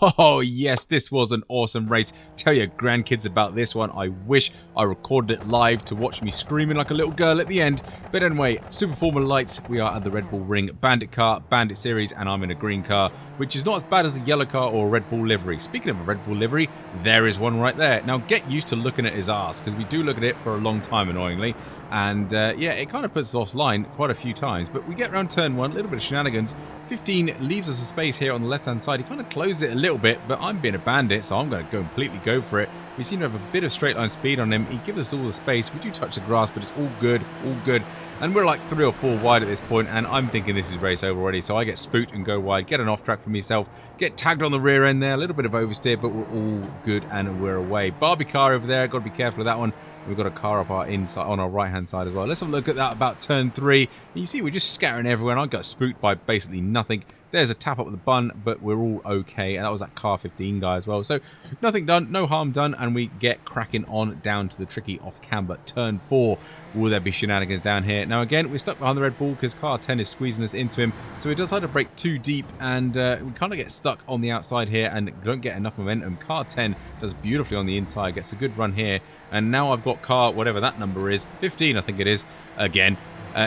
Oh yes, this was an awesome race. Tell your grandkids about this one. I wish I recorded it live to watch me screaming like a little girl at the end. But anyway, Super Formula Lights, we are at the Red Bull Ring Bandit car, Bandit Series, and I'm in a green car, which is not as bad as the yellow car or Red Bull livery. Speaking of a Red Bull livery, there is one right there. Now get used to looking at his arse, because we do look at it for a long time, annoyingly. And yeah, it kind of puts us offline quite a few times. But we get around turn 1, a little bit of shenanigans. 15 leaves us a space here on the left-hand side. He kind of closes it a little bit, but I'm being a bandit, so I'm going to completely go for it. We seem to have a bit of straight line speed on him. He gives us all the space. We do touch the grass, but it's all good, all good. And we're like 3 or 4 wide at this point, and I'm thinking this is race over already. So I get spooked and go wide, get an off track for myself, get tagged on the rear end there, a little bit of oversteer, but we're all good and we're away. Barbie car over there, got to be careful of that one. We've got a car up our inside on our right hand side as well. Let's have a look at that about turn 3. And you see we're just scattering everywhere, and I got spooked by basically nothing. There's a tap up with the bun, but we're all okay. And that was that car 15 guy as well. So nothing done, no harm done, and we get cracking on down to the tricky off camber turn 4. Will there be shenanigans down here? Now again, we're stuck behind the Red Bull because car 10 is squeezing us into him. So he decides to brake too deep, and we kind of get stuck on the outside here and don't get enough momentum. Car 10 does beautifully on the inside, gets a good run here. And now I've got car, whatever that number is, 15 I think it is, again.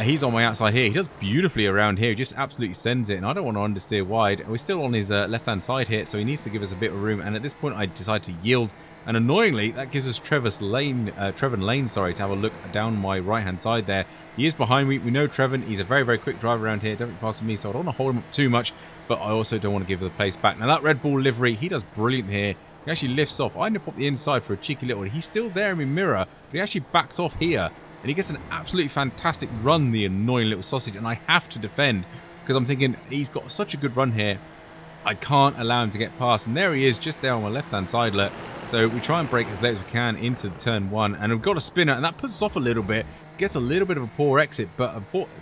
He's on my outside here. He does beautifully around here. He just absolutely sends it, and I don't want to understeer wide. We're still on his left-hand side here, so he needs to give us a bit of room. And at this point, I decide to yield. And annoyingly, that gives us Trevor Lane, to have a look down my right-hand side there. He is behind me. We know Trevor. He's a very, very quick driver around here. Definitely faster than me, so I don't want to hold him up too much. But I also don't want to give the place back. Now, that Red Bull livery, he does brilliant here. He actually lifts off. I end up up the inside for a cheeky little one. He's still there in my mirror, but he actually backs off here. And he gets an absolutely fantastic run, the annoying little sausage. And I have to defend because I'm thinking he's got such a good run here. I can't allow him to get past. And there he is, just there on my left-hand side. Look. So we try and brake as late as we can into turn 1. And we've got a spinner, and that puts us off a little bit. Gets a little bit of a poor exit. But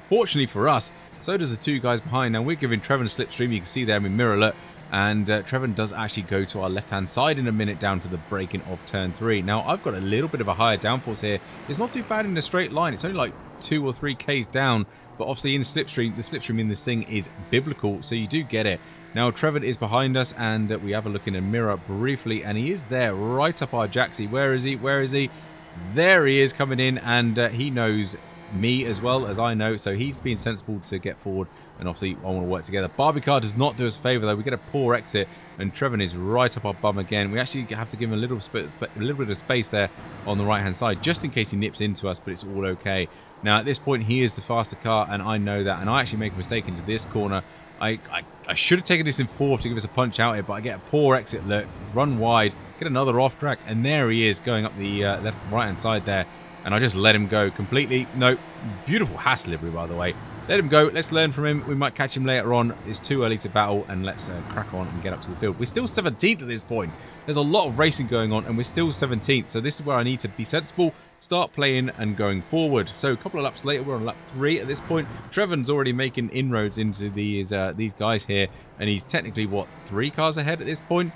fortunately for us, so does the 2 guys behind. Now we're giving Trevor a slipstream. You can see there in my mirror. Look. And Trevor does actually go to our left-hand side in a minute down to the braking of turn 3. Now, I've got a little bit of a higher downforce here. It's not too bad in a straight line. It's only like 2 or 3 Ks down. But obviously in slipstream, the slipstream in this thing is biblical, so you do get it. Now, Trevor is behind us, and we have a look in a mirror briefly, and he is there right up our jacksie. Where is he? Where is he? There he is coming in, and he knows me as well as I know, so he's being sensible to get forward. And obviously, I want to work together. Barbie car does not do us a favour, though. We get a poor exit, and Trevor is right up our bum again. We actually have to give him a little bit of space there on the right-hand side, just in case he nips into us, but it's all okay. Now, at this point, he is the faster car, and I know that. And I actually make a mistake into this corner. I should have taken this in 4th to give us a punch out here, but I get a poor exit. Look, run wide, get another off track, and there he is going up the right-hand side there. And I just let him go completely. No, beautiful Haas livery, by the way. Let him go. Let's learn from him. We might catch him later on. It's too early to battle, and let's crack on and get up to the field. We're still 17th at this point. There's a lot of racing going on, and we're still 17th. So this is where I need to be sensible, start playing and going forward. So a couple of laps later, we're on lap 3 at this point. Trevor's already making inroads into these guys here, and he's technically, what, 3 cars ahead at this point?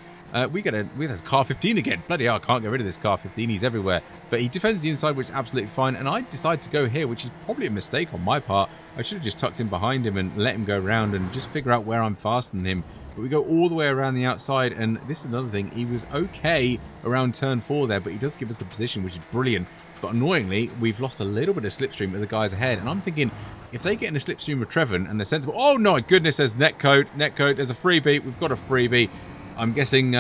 We have car 15 again. Bloody hell, I can't get rid of this car 15. He's everywhere. But he defends the inside, which is absolutely fine. And I decide to go here, which is probably a mistake on my part. I should have just tucked in behind him and let him go around and just figure out where I'm faster than him. But we go all the way around the outside. And this is another thing. He was okay around turn 4 there, but he does give us the position, which is brilliant. But annoyingly, we've lost a little bit of slipstream with the guys ahead. And I'm thinking, if they get in a slipstream with Trevor and they're sensible... Oh, no, goodness, there's Netcode. Netcode, there's a freebie. We've got a freebie. I'm guessing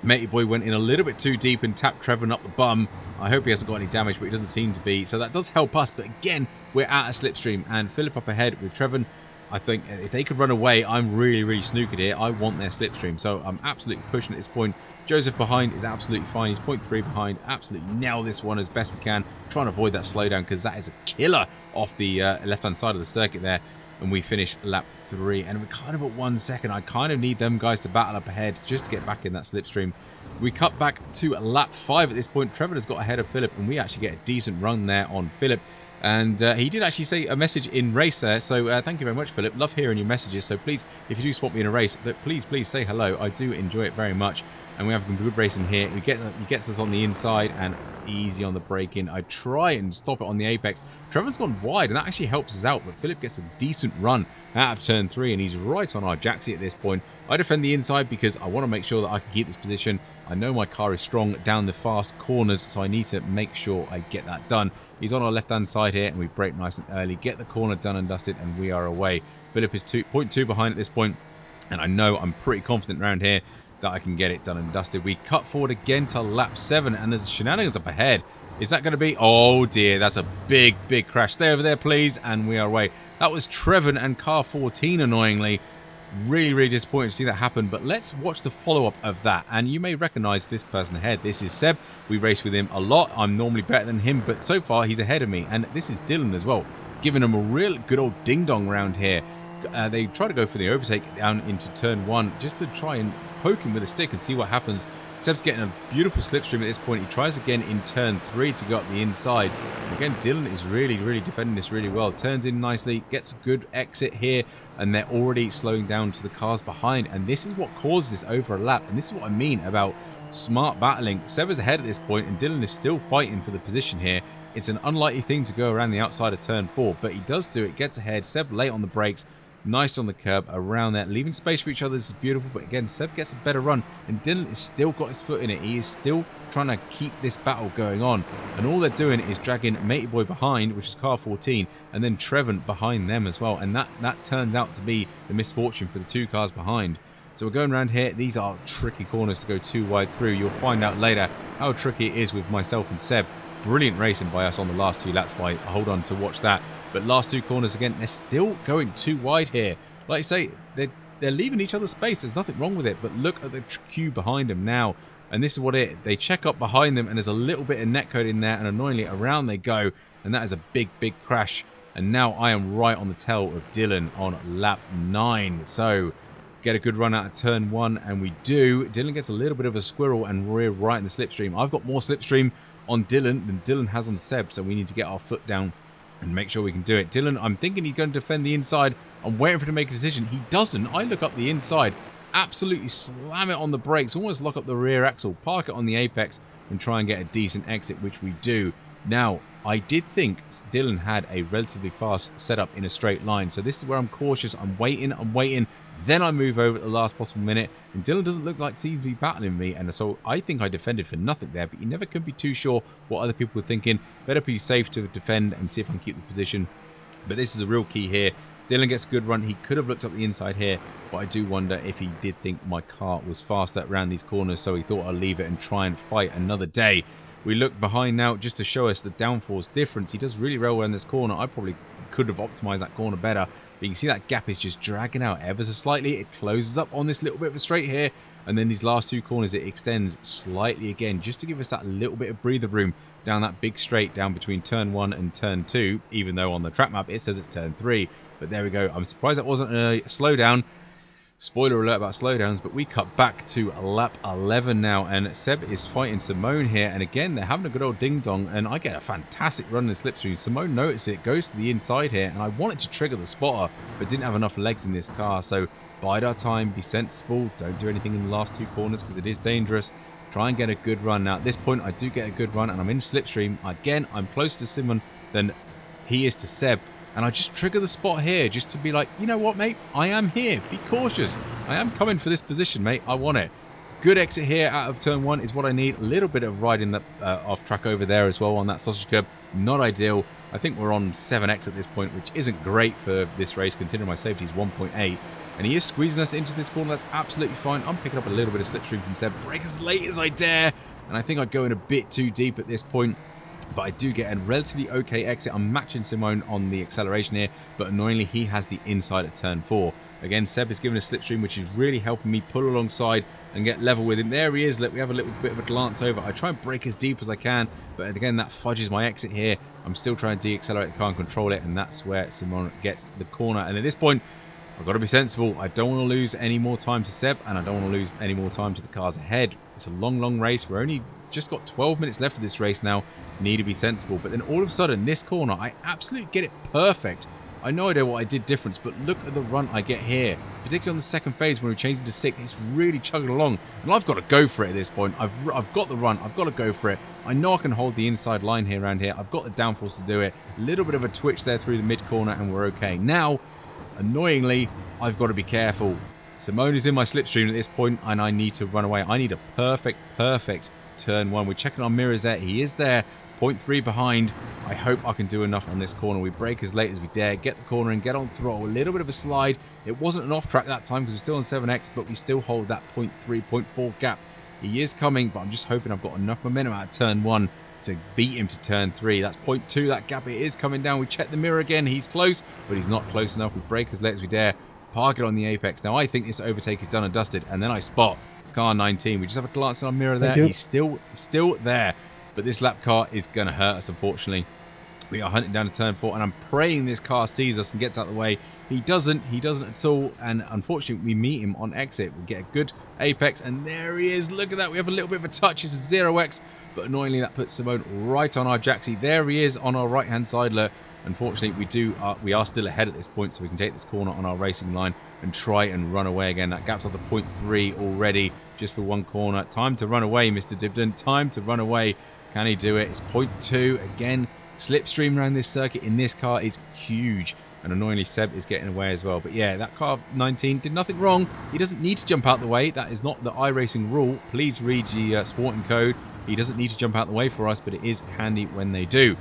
Matey Boy went in a little bit too deep and tapped Trevor up the bum. I hope he hasn't got any damage, but he doesn't seem to be. So that does help us. But again, we're at a slipstream. And Philip up ahead with Trevor. I think if they could run away, I'm really, really snookered here. I want their slipstream. So I'm absolutely pushing at this point. Joseph behind is absolutely fine. He's 0.3 behind. Absolutely nail this one as best we can. Trying to avoid that slowdown because that is a killer off the left-hand side of the circuit there. And we finish lap 3. And we're kind of at 1 second. I kind of need them guys to battle up ahead just to get back in that slipstream. We cut back to lap 5 at this point. Trevor has got ahead of Philip, and we actually get a decent run there on Philip. And he did actually say a message in race there. So thank you very much, Philip. Love hearing your messages. So please, if you do spot me in a race, please say hello. I do enjoy it very much. And we have some good racing here. He gets us on the inside and easy on the braking. I try and stop it on the apex. Trevor's gone wide, and that actually helps us out. But Philip gets a decent run out of turn 3, and he's right on our jacksie at this point. I defend the inside because I want to make sure that I can keep this position. I know my car is strong down the fast corners, so I need to make sure I get that done. He's on our left-hand side here, and we brake nice and early, get the corner done and dusted, and we are away. Philip is 2.2 behind at this point, and I know I'm pretty confident around here that I can get it done and dusted. We cut forward again to lap 7, and there's shenanigans up ahead. Is that going to be... Oh, dear, that's a big, big crash. Stay over there, please, and we are away. That was Trevor and car 14, annoyingly. Really, really disappointed to see that happen, but let's watch the follow-up of that. And you may recognize this person ahead. This is Seb. We race with him a lot. I'm normally better than him, but so far he's ahead of me. And this is Dylan as well, giving him a real good old ding-dong round here. They try to go for the overtake down into turn 1 just to try and poke him with a stick and see what happens. Seb's getting a beautiful slipstream at this point. He tries again in turn 3 to go up the inside. Again, Dylan is really, really defending this really well. Turns in nicely, gets a good exit here, and they're already slowing down to the cars behind. And this is what causes this over a lap. And this is what I mean about smart battling. Seb is ahead at this point, and Dylan is still fighting for the position here. It's an unlikely thing to go around the outside of turn 4, but he does do it, gets ahead. Seb late on the brakes. Nice on the curb around there, leaving space for each other. This is beautiful, but again, Seb gets a better run, and Dylan has still got his foot in it. He is still trying to keep this battle going on, and all they're doing is dragging Matey Boy behind, which is car 14, and then Trevor behind them as well, and that turns out to be the misfortune for the 2 cars behind. So we're going around here. These are tricky corners to go too wide through. You'll find out later how tricky it is with myself and Seb. Brilliant racing by us on the last 2 laps by Hold On to watch that. But last 2 corners again, they're still going too wide here. Like I say, they're leaving each other space. There's nothing wrong with it. But look at the queue behind them now. And this is what they check up behind them, and there's a little bit of netcode in there, and annoyingly around they go. And that is a big, big crash. And now I am right on the tail of Dylan on lap 9. So get a good run out of turn 1, and we do. Dylan gets a little bit of a squirrel and rear right in the slipstream. I've got more slipstream on Dylan than Dylan has on Seb, so we need to get our foot down and make sure we can do it. Dylan, I'm thinking he's going to defend the inside. I'm waiting for him to make a decision. He doesn't. I look up the inside, absolutely slam it on the brakes, almost lock up the rear axle, park it on the apex, and try and get a decent exit, which we do. Now, I did think Dylan had a relatively fast setup in a straight line, so this is where I'm cautious. I'm waiting, then I move over at the last possible minute, and Dylan doesn't look like he seems to be battling me, and so I think I defended for nothing there, but you never can be too sure what other people were thinking. Better be safe to defend and see if I can keep the position. But this is a real key here. Dylan gets a good run. He could have looked up the inside here, but I do wonder if he did think my car was faster around these corners, so he thought I'd leave it and try and fight another day. We look behind now just to show us the downforce difference. He does really well in this corner. I probably could have optimized that corner better. But you can see that gap is just dragging out ever so slightly. It closes up on this little bit of a straight here. And then these last 2 corners, it extends slightly again, just to give us that little bit of breather room down that big straight down between turn 1 and turn 2. Even though on the track map, it says it's turn 3. But there we go. I'm surprised that wasn't a slowdown. Spoiler alert about slowdowns, but we cut back to lap 11 now, and Seb is fighting Simone here, and again they're having a good old ding-dong, and I get a fantastic run in the slipstream. Simone notices it, goes to the inside here, and I wanted to trigger the spotter, but didn't have enough legs in this car, so bide our time, be sensible, don't do anything in the last 2 corners because it is dangerous. Try and get a good run. Now at this point I do get a good run, and I'm in slipstream. Again, I'm closer to Simon than he is to Seb. And I just trigger the spot here just to be like, you know what, mate? I am here. Be cautious. I am coming for this position, mate. I want it. Good exit here out of turn 1 is what I need. A little bit of riding the off track over there as well on that sausage curb. Not ideal. I think we're on 7x at this point, which isn't great for this race considering my safety is 1.8. And he is squeezing us into this corner. That's absolutely fine. I'm picking up a little bit of slipstream from Seb. Brake as late as I dare. And I think I go in a bit too deep at this point. But I do get a relatively okay exit. I'm matching Simone on the acceleration here, but annoyingly he has the inside at turn 4. Again, Seb is giving a slipstream, which is really helping me pull alongside and get level with him. There he is. We have a little bit of a glance over. I try and brake as deep as I can, but again, that fudges my exit here. I'm still trying to de-accelerate the car and control it, and that's where Simone gets the corner. And at this point, I've got to be sensible. I don't want to lose any more time to Seb, and I don't want to lose any more time to the cars ahead. It's a long, long race. We're only just got 12 minutes left of this race now. Need to be sensible. But then all of a sudden, this corner, I absolutely get it perfect. I no idea what I did difference, but look at the run I get here. Particularly on the second phase when we changed to 6, it's really chugging along. And I've got to go for it at this point. I've got the run. I've got to go for it. I know I can hold the inside line here around here. I've got the downforce to do it. A little bit of a twitch there through the mid corner, and we're okay. Now, annoyingly, I've got to be careful. Simone is in my slipstream at this point, and I need to run away. I need a perfect turn 1. We're checking our mirrors there. He is there. 0.3 behind. I hope I can do enough on this corner. We brake as late as we dare, get the corner and get on throttle. A little bit of a slide. It wasn't an off track that time because we're still on 7x, but we still hold that 0.3, 0.4 gap. He is coming, but I'm just hoping I've got enough momentum out of turn 1 to beat him to turn 3. That's 0.2. That gap, it is coming down. We check the mirror again. He's close, but he's not close enough. We brake as late as we dare. Park it on the apex. Now I think this overtake is done and dusted, and then I spot car 19. We just have a glance at our mirror there. He's still there. But this lap car is going to hurt us, unfortunately. We are hunting down to turn 4, and I'm praying this car sees us and gets out of the way. He doesn't at all, and unfortunately, we meet him on exit. We get a good apex, and there he is. Look at that. We have a little bit of a touch. It's a 0x, but annoyingly, that puts Simone right on our Jaxie. There he is on our right-hand side. Look, unfortunately, we are still ahead at this point, so we can take this corner on our racing line and try and run away again. That gap's up to 0.3 already, just for one corner. Time to run away, Mr. Dibden. Time to run away. Can he do it? It's 0.2. Again, slipstream around this circuit in this car is huge. And annoyingly, Seb is getting away as well. But yeah, that car 19 did nothing wrong. He doesn't need to jump out the way. That is not the iRacing rule. Please read the sporting code. He doesn't need to jump out the way for us, but it is handy when they do.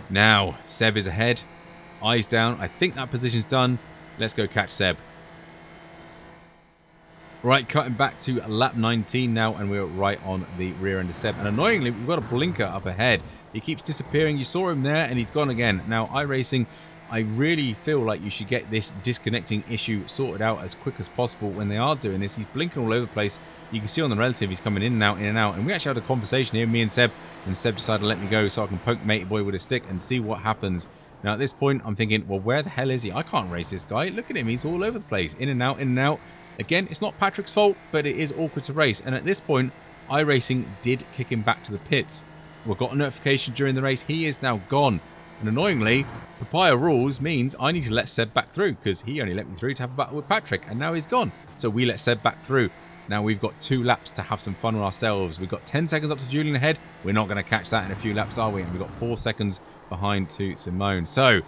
Now, Seb is ahead. Eyes down. I think that position's done. Let's go catch Seb. Right, cutting back to lap 19 now, and we're right on the rear end of Seb. And annoyingly, we've got a blinker up ahead. He keeps disappearing. You saw him there, and he's gone again. Now, iRacing, I really feel like you should get this disconnecting issue sorted out as quick as possible when they are doing this. He's blinking all over the place. You can see on the relative, he's coming in and out, And we actually had a conversation here, me and Seb decided to let me go so I can poke Matey Boy with a stick and see what happens. Now, at this point, I'm thinking, well, where the hell is he? I can't race this guy. Look at him. He's all over the place. In and out, in and out. Again, it's not Patrick's fault, but it is awkward to race. And at this point, iRacing did kick him back to the pits. We got a notification during the race. He is now gone. And annoyingly, Papaya rules means I need to let Seb back through because he only let me through to have a battle with Patrick. And now he's gone. So we let Seb back through. Now we've got 2 laps to have some fun with ourselves. We've got 10 seconds up to Julian ahead. We're not going to catch that in a few laps, are we? And we've got 4 seconds behind to Simone. So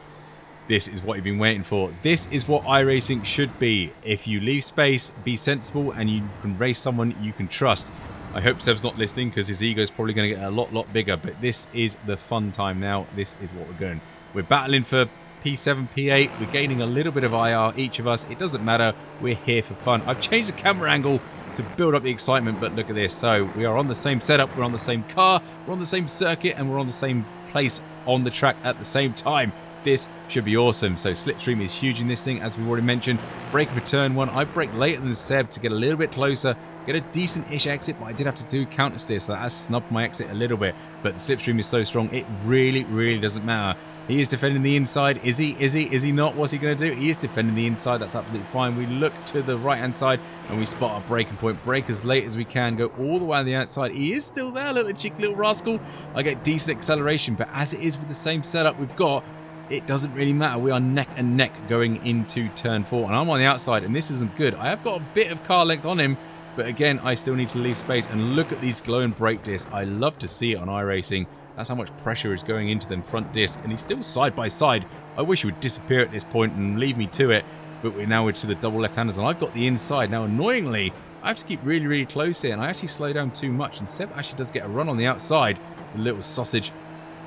this is what you've been waiting for. This is what iRacing should be. If you leave space, be sensible, and you can race someone you can trust. I hope Seb's not listening because his ego is probably going to get a lot bigger. But this is the fun time now. This is what we're going. We're battling for P7, P8. We're gaining a little bit of IR, each of us. It doesn't matter. We're here for fun. I've changed the camera angle to build up the excitement, but look at this. So we are on the same setup. We're on the same car. We're on the same circuit, and we're on the same place on the track at the same time. This should be awesome. So slipstream is huge in this thing, as we've already mentioned. Braking for turn 1. I braked later than Seb to get a little bit closer, get a decent-ish exit, but I did have to do counter steer, so that has snubbed my exit a little bit. But the slipstream is so strong, it really doesn't matter. He is defending the inside. Is he not? What's he going to do? He is defending the inside. That's absolutely fine. We look to the right-hand side, and we spot our braking point. Brake as late as we can. Go all the way on the outside. He is still there. Look at the cheeky little rascal. I get decent acceleration, but as it is with the same setup we've got, it doesn't really matter. We are neck and neck going into turn 4, and I'm on the outside, and this isn't good. I have got a bit of car length on him, but again, I still need to leave space. And look at these glowing brake discs. I love to see it on iRacing. That's how much pressure is going into them front disc, and he's still side by side. I wish he would disappear at this point and leave me to it, but we're to the double left-handers, and I've got the inside. Now, annoyingly, I have to keep really close here, and I actually slow down too much, and Seb actually does get a run on the outside, the little sausage.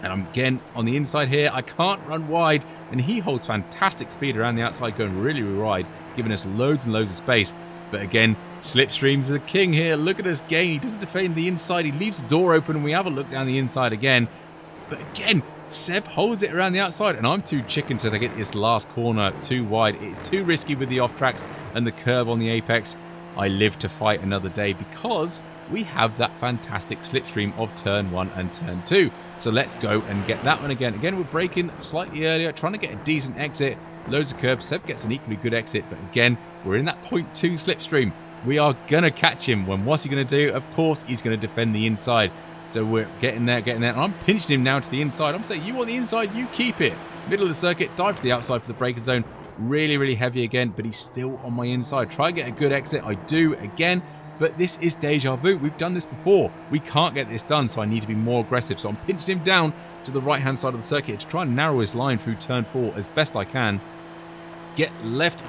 And I'm again on the inside here. I can't run wide, and he holds fantastic speed around the outside, going really wide, giving us loads and loads of space. But again, slipstream's the king here. Look at us gain. He doesn't defend the inside. He leaves the door open, and we have a look down the inside again. But again, Seb holds it around the outside, and I'm too chicken to get this last corner too wide. It's too risky with the off tracks and the curve on the apex. I live to fight another day because we have that fantastic slipstream of turn 1 and turn 2. So let's go and get that one again. Again, we're braking slightly earlier, trying to get a decent exit. Loads of curbs. Seb gets an equally good exit, but again, we're in that 0.2 slipstream. We are going to catch him. What's he going to do? Of course, he's going to defend the inside. So we're getting there. And I'm pinching him now to the inside. I'm saying, you want the inside, you keep it. Middle of the circuit, dive to the outside for the braking zone. Really heavy again, but he's still on my inside. Try and get a good exit. I do again. But this is deja vu. We've done this before. We can't get this done, so I need to be more aggressive. So I'm pinching him down to the right-hand side of the circuit to try and narrow his line through turn 4 as best I can. Get left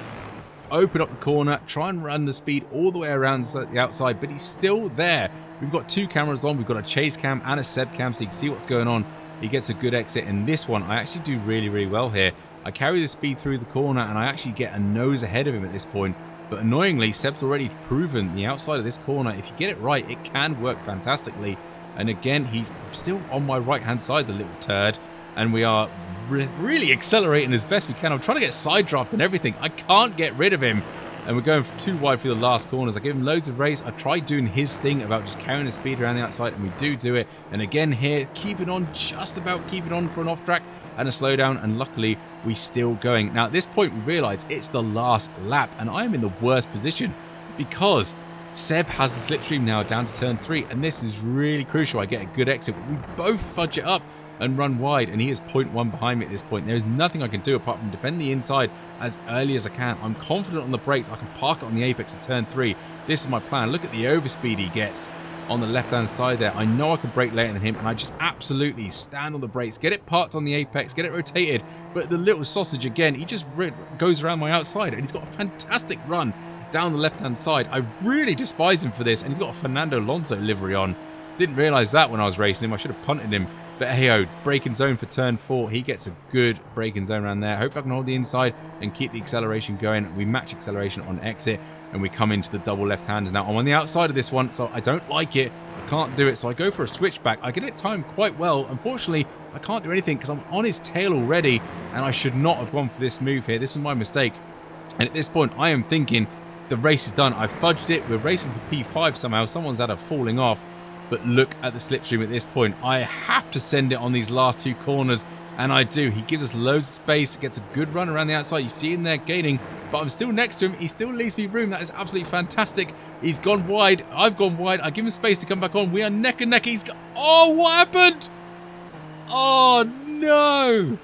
open up the corner, try and run the speed all the way around the outside, but he's still there. We've got 2 cameras on. We've got a chase cam and a Seb cam, so you can see what's going on. He gets a good exit. In this one, I actually do really, really well here. I carry the speed through the corner, and I actually get a nose ahead of him at this point. But annoyingly, Seb's already proven the outside of this corner. If you get it right, it can work fantastically. And again, he's still on my right-hand side, the little turd. And we are really accelerating as best we can. I'm trying to get side draft and everything. I can't get rid of him. And we're going too wide for the last corners. I give him loads of race. I tried doing his thing about just carrying the speed around the outside, and we do it. And again here, keeping on, just about keeping on for an off track and a slowdown. And luckily, we're still going. Now, at this point, we realise it's the last lap, and I am in the worst position because Seb has the slipstream now down to turn 3, and this is really crucial. I get a good exit, but we both fudge it up and run wide, and he is 0.1 behind me at this point. There is nothing I can do apart from defend the inside as early as I can. I'm confident on the brakes. I can park it on the apex at turn 3. This is my plan. Look at the overspeed he gets on the left-hand side there. I know I can brake later than him, and I just absolutely stand on the brakes, get it parked on the apex, get it rotated. But the little sausage, again, he just goes around my outside, and he's got a fantastic run down the left-hand side. I really despise him for this, and he's got a Fernando Alonso livery on. Didn't realise that when I was racing him. I should have punted him. But hey-ho, braking zone for turn 4. He gets a good braking zone around there. Hope I can hold the inside and keep the acceleration going. We match acceleration on exit, and we come into the double left-hander. Now, I'm on the outside of this one, so I don't like it. I can't do it, so I go for a switchback. I get it timed quite well. Unfortunately, I can't do anything because I'm on his tail already, and I should not have gone for this move here. This was my mistake. And at this point, I am thinking the race is done. I've fudged it. We're racing for P5 somehow. Someone's had a falling off. But look at the slipstream at this point. I have to send it on these last 2 corners, and I do. He gives us loads of space, gets a good run around the outside. You see him there gaining, but I'm still next to him. He still leaves me room. That is absolutely fantastic. He's gone wide. I've gone wide. I give him space to come back on. We are neck and neck. Oh, what happened? Oh, no.